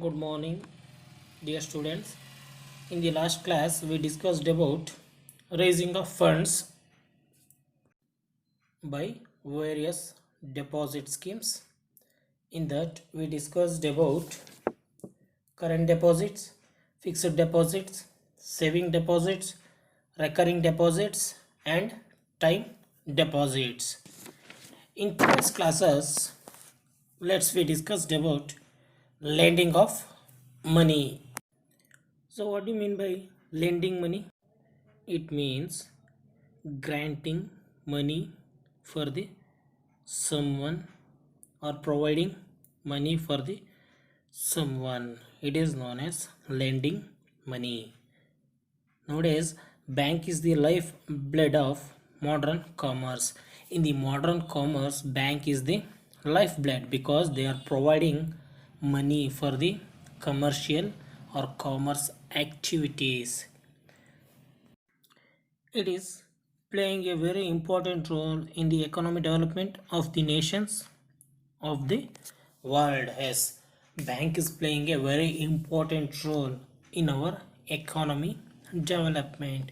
Good morning, dear students. In the last class, we discussed about raising of funds by various deposit schemes. In that, we discussed about current deposits, fixed deposits, saving deposits, recurring deposits, and time deposits. In previous classes, we discussed about lending of money. So, what do you mean by lending money? It means granting money for the someone or providing money for the someone. It is known as lending money. Nowadays, bank is the lifeblood of modern commerce. In the modern commerce, bank is the lifeblood because they are providing money for the commercial or commerce activities. It is playing a very important role in the economic development of the nations of the world. Yes, bank is playing a very important role in our economy development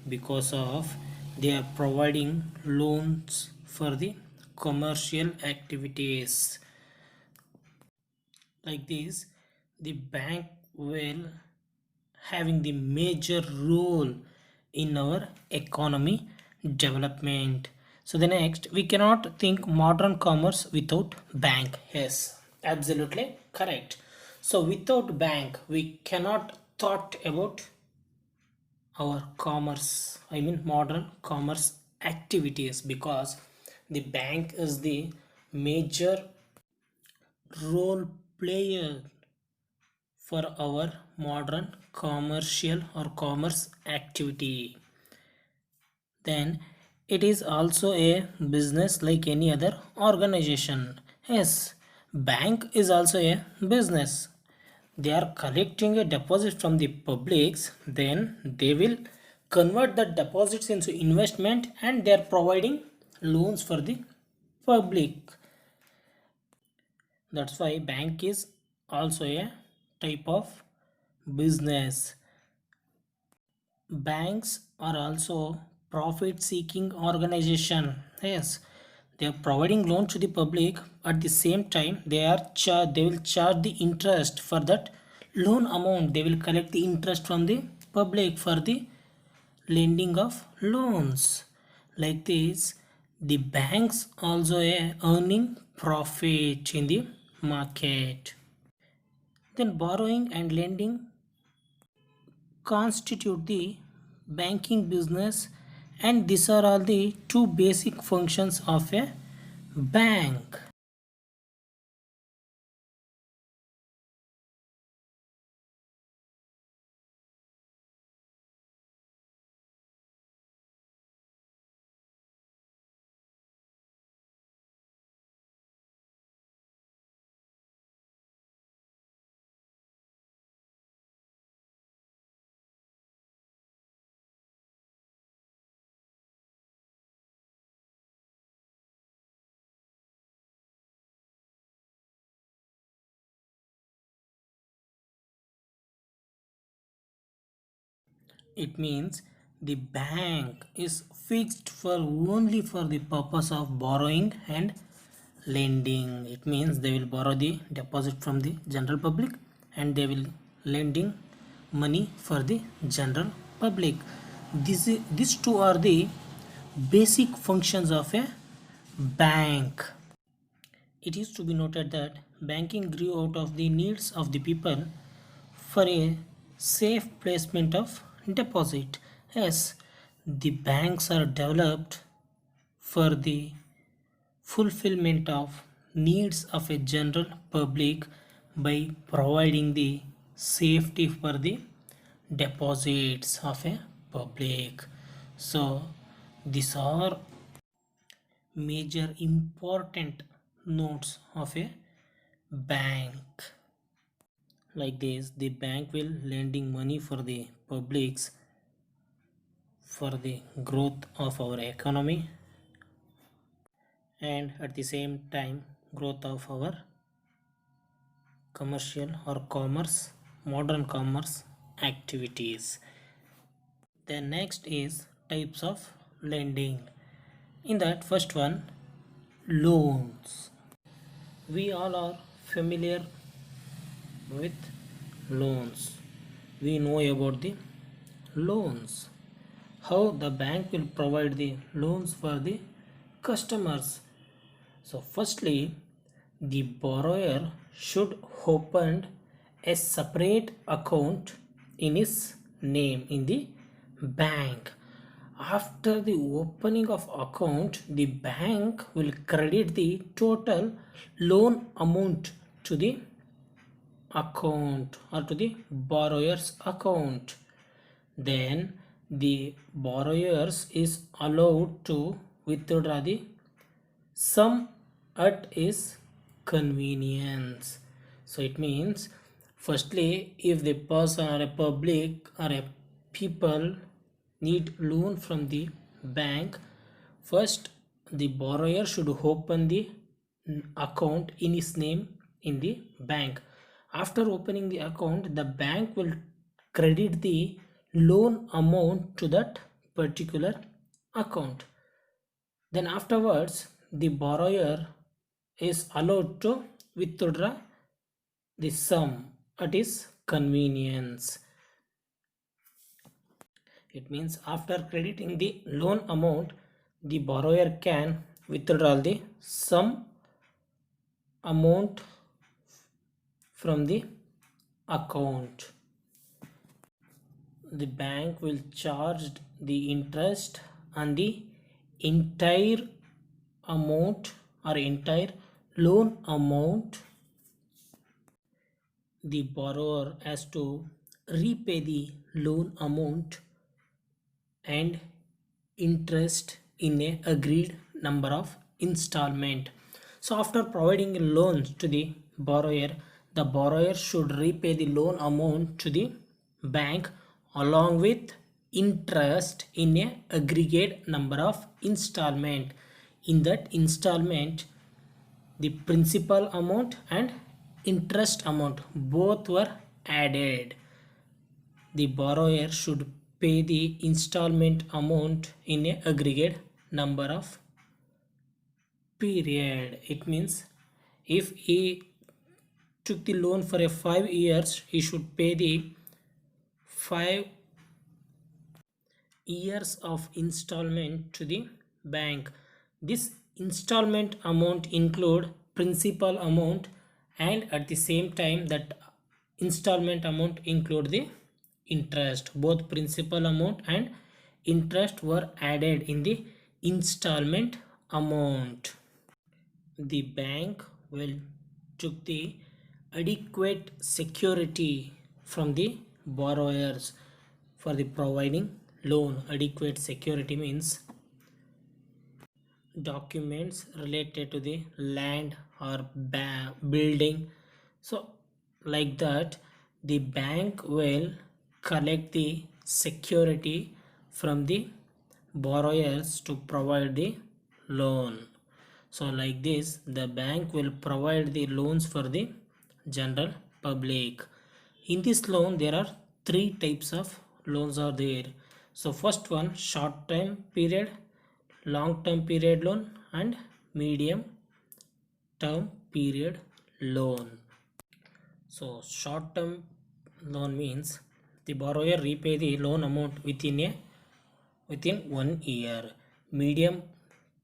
because of they are providing loans for the commercial activities. Like this, the bank will having the major role in our economy development. So the next, we cannot think modern commerce without bank. Yes, absolutely correct. So without bank, we cannot thought about our commerce, I mean modern commerce activities, because the bank is the major role player for our modern commercial or commerce activity. Then it is also a business like any other organization. Yes, bank is also a business. They are collecting a deposit from the publics, then they will convert the deposits into investment and they are providing loans for the public. That's why bank is also a type of business. Banks are also profit seeking organization. Yes, they are providing loan to the public. At the same time, they will charge the interest for that loan amount. They will collect the interest from the public for the lending of loans. Like this, the banks also are earning profit in the market. Then borrowing and lending constitute the banking business, and these are all the two basic functions of a bank. It means the bank is fixed for only for the purpose of borrowing and lending. It means they will borrow the deposit from the general public and they will lending money for the general public. These two are the basic functions of a bank. It is to be noted that banking grew out of the needs of the people for a safe placement of deposit. Yes, the banks are developed for the fulfillment of needs of a general public by providing the safety for the deposits of a public. So these are major important notes of a bank. Like this, the bank will lending money for the publics for the growth of our economy and at the same time growth of our commercial or commerce, modern commerce activities. Then next is types of lending. In that first one, loans. We all are familiar with loans. We know about the loans. How the bank will provide the loans for the customers. So firstly, the borrower should open a separate account in his name in the bank. After the opening of account, the bank will credit the total loan amount to the account or to the borrower's account. Then the borrowers is allowed to withdraw the sum at his convenience. So it means firstly, if the person or a public or a people need loan from the bank, first the borrower should open the account in his name in the bank. After opening the account, the bank will credit the loan amount to that particular account. Then afterwards, the borrower is allowed to withdraw the sum at his convenience. It means after crediting the loan amount, the borrower can withdraw the sum amount from the account. The bank will charge the interest on the entire amount or entire loan amount. The borrower has to repay the loan amount and interest in a agreed number of installment. So after providing a loan to the borrower should repay the loan amount to the bank along with interest in a aggregate number of installment. In that installment, the principal amount and interest amount both were added. The borrower should pay the installment amount in a aggregate number of period. It means if he took the loan for a 5 years, he should pay the 5 years of installment to the bank. This installment amount include principal amount, and at the same time that installment amount include the interest. Both principal amount and interest were added in the installment amount. The bank will took the adequate security from the borrowers for the providing loan. Adequate security means documents related to the land or building. So like that, the bank will collect the security from the borrowers to provide the loan. So like this, the bank will provide the loans for the general public. In this loan, there are 3 types of loans are there. So first one, short term period, long term period loan, and medium term period loan. So short term loan means the borrower repay the loan amount within 1 year. Medium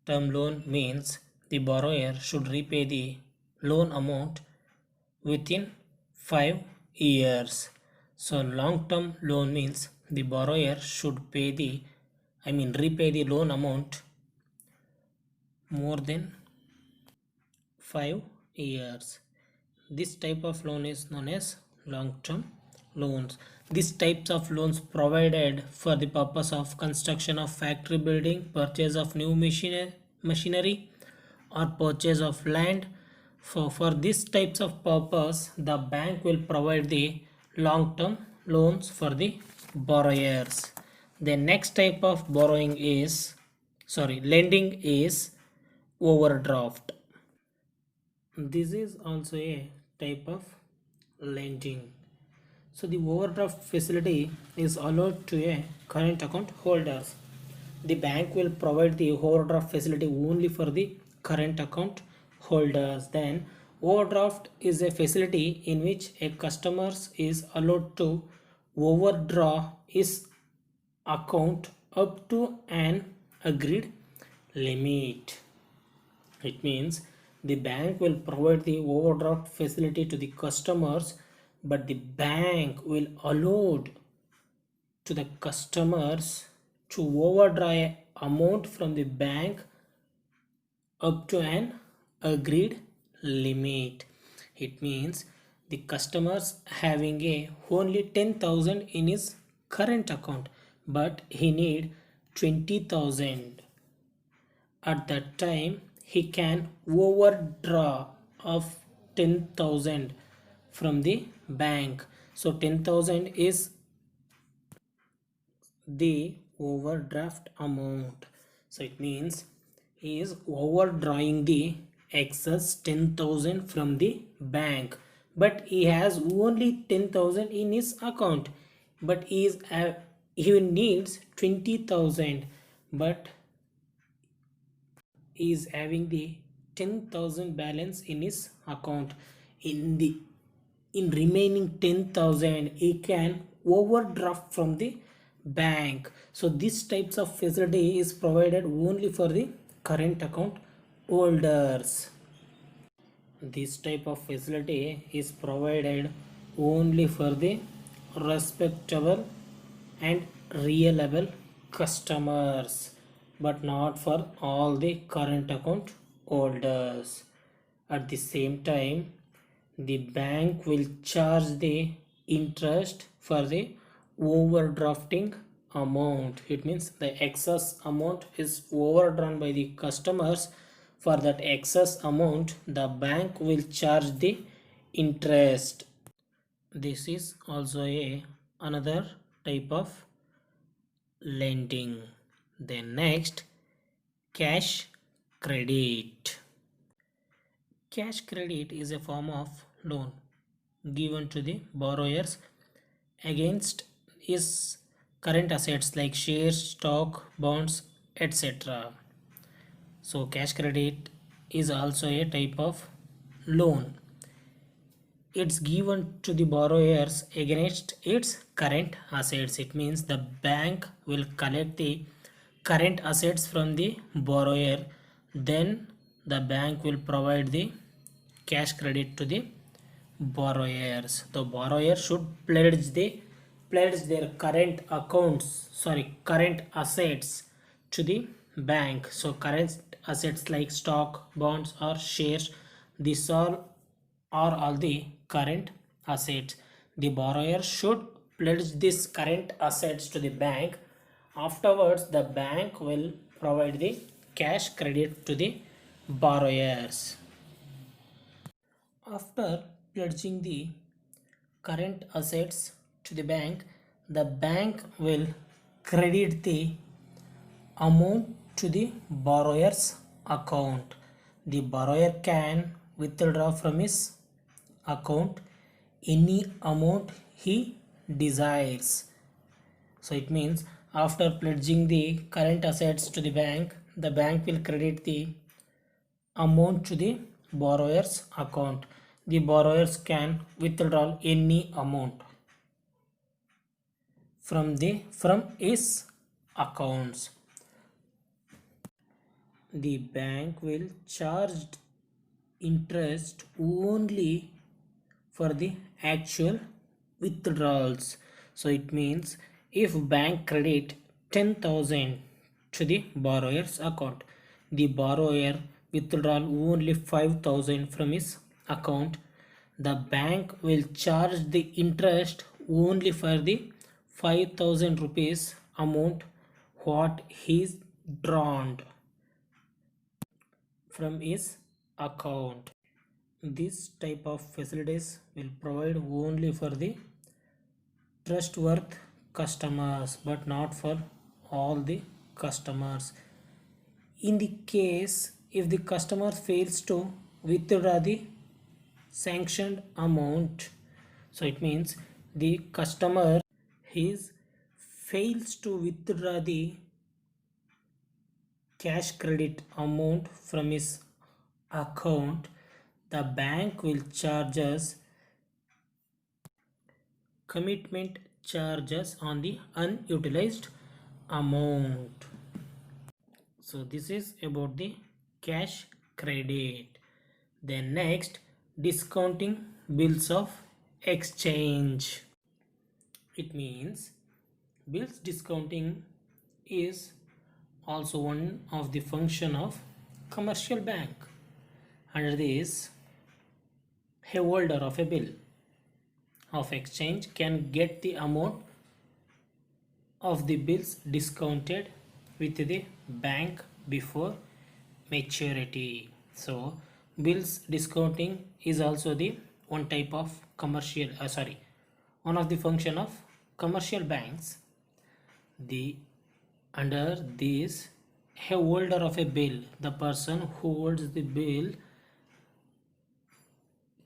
term loan means the borrower should repay the loan amount within 5 years. So long term loan means the borrower should repay the loan amount more than 5 years. This type of loan is known as long term loans. These types of loans provided for the purpose of construction of factory building, purchase of new machinery, or purchase of land. For these types of purpose, the bank will provide the long term loans for the borrowers. The next type of lending is overdraft. This is also a type of lending. So the overdraft facility is allowed to a current account holders. The bank will provide the overdraft facility only for the current account holders. Then overdraft is a facility in which a customer is allowed to overdraw his account up to an agreed limit. It means the bank will provide the overdraft facility to the customers, but the bank will allow to the customers to overdraw a amount from the bank up to an agreed limit. It means the customers having a only 10,000 in his current account, but he need 20,000. At that time he can overdraw of 10,000 from the bank. So 10,000 is the overdraft amount. So it means he is overdrawing the excess 10,000 from the bank, but he has only 10,000 in his account, but he needs 20,000, but is having the 10,000 balance in his account. In remaining 10,000 he can overdraft from the bank. So this types of facility is provided only for the current account holders. This type of facility is provided only for the respectable and reliable customers, but not for all the current account holders. At the same time, the bank will charge the interest for the overdrafting amount. It means the excess amount is overdrawn by the customers. For that excess amount, the bank will charge the interest. This is also another type of lending. Then next, cash credit. Cash credit is a form of loan given to the borrowers against his current assets like shares, stock, bonds, etc. So cash credit is also a type of loan. It's given to the borrowers against its current assets. It means the bank will collect the current assets from the borrower, then the bank will provide the cash credit to the borrowers. The borrower should pledge their current assets to the bank. So current assets like stock, bonds or shares, these are all the current assets. The borrower should pledge these current assets to the bank. Afterwards the bank will provide the cash credit to the borrowers. After pledging the current assets to the bank, the bank will credit the amount to the borrower's account. The borrower can withdraw from his account any amount he desires. So it means after pledging the current assets to the bank will credit the amount to the borrower's account. The borrowers can withdraw any amount from his accounts. The bank will charge interest only for the actual withdrawals. So it means if bank credit 10,000 to the borrower's account, the borrower withdraw only 5,000 from his account, the bank will charge the interest only for the 5,000 rupees amount what is drawn from his account. This type of facilities will provide only for the trustworthy customers, but not for all the customers. In the case if the customer fails to withdraw the sanctioned amount, So it means the customer fails to withdraw the cash credit amount from his account, the bank will charge us commitment charges on the unutilized amount. So this is about the cash credit. Then next, discounting bills of exchange. It means bills discounting is also one of the function of commercial bank. Under this, a holder of a bill of exchange can get the amount of the bills discounted with the bank before maturity. So bills discounting is also the one type of commercial one of the function of commercial banks. The under this, a holder of a bill, the person who holds the bill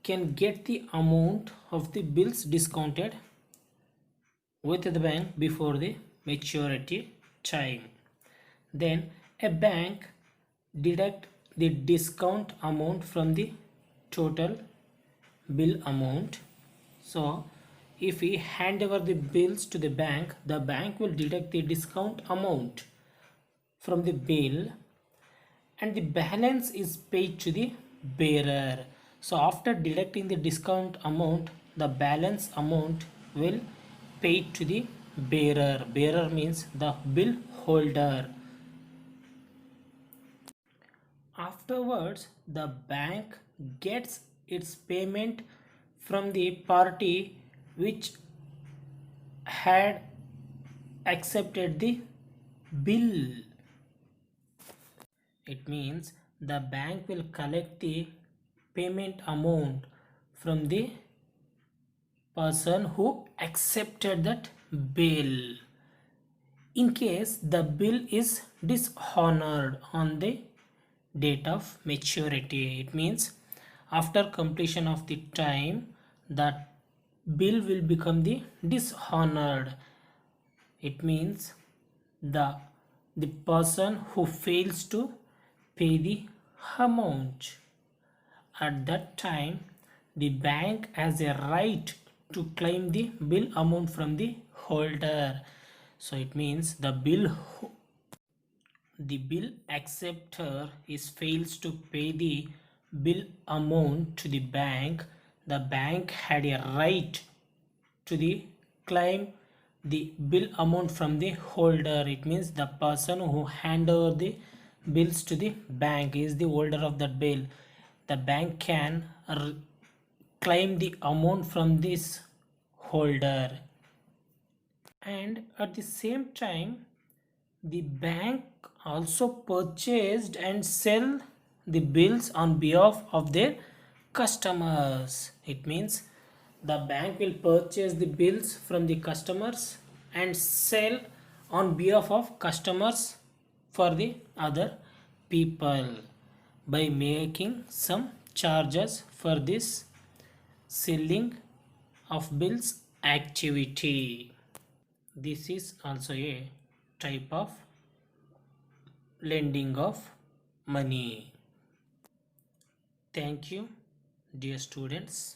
can get the amount of the bills discounted with the bank before the maturity time. Then a bank deduct the discount amount from the total bill amount. So if we hand over the bills to the bank will deduct the discount amount from the bill and the balance is paid to the bearer. So after deducting the discount amount, the balance amount will paid to the bearer. Bearer means the bill holder. Afterwards, the bank gets its payment from the party which had accepted the bill. It means the bank will collect the payment amount from the person who accepted that bill. In case the bill is dishonored on the date of maturity, it means after completion of the time that bill will become the dishonored. It means the person who fails to pay the amount, at that time the bank has a right to claim the bill amount from the holder. So it means the bill acceptor fails to pay the bill amount to the bank, the bank had a right to the claim the bill amount from the holder. It means the person who hand over the bills to the bank is the holder of that bill. The bank can claim the amount from this holder, and at the same time the bank also purchased and sell the bills on behalf of their customers. It means the bank will purchase the bills from the customers and sell on behalf of customers for the other people by making some charges for this selling of bills activity. This is also a type of lending of money. Thank you, dear students.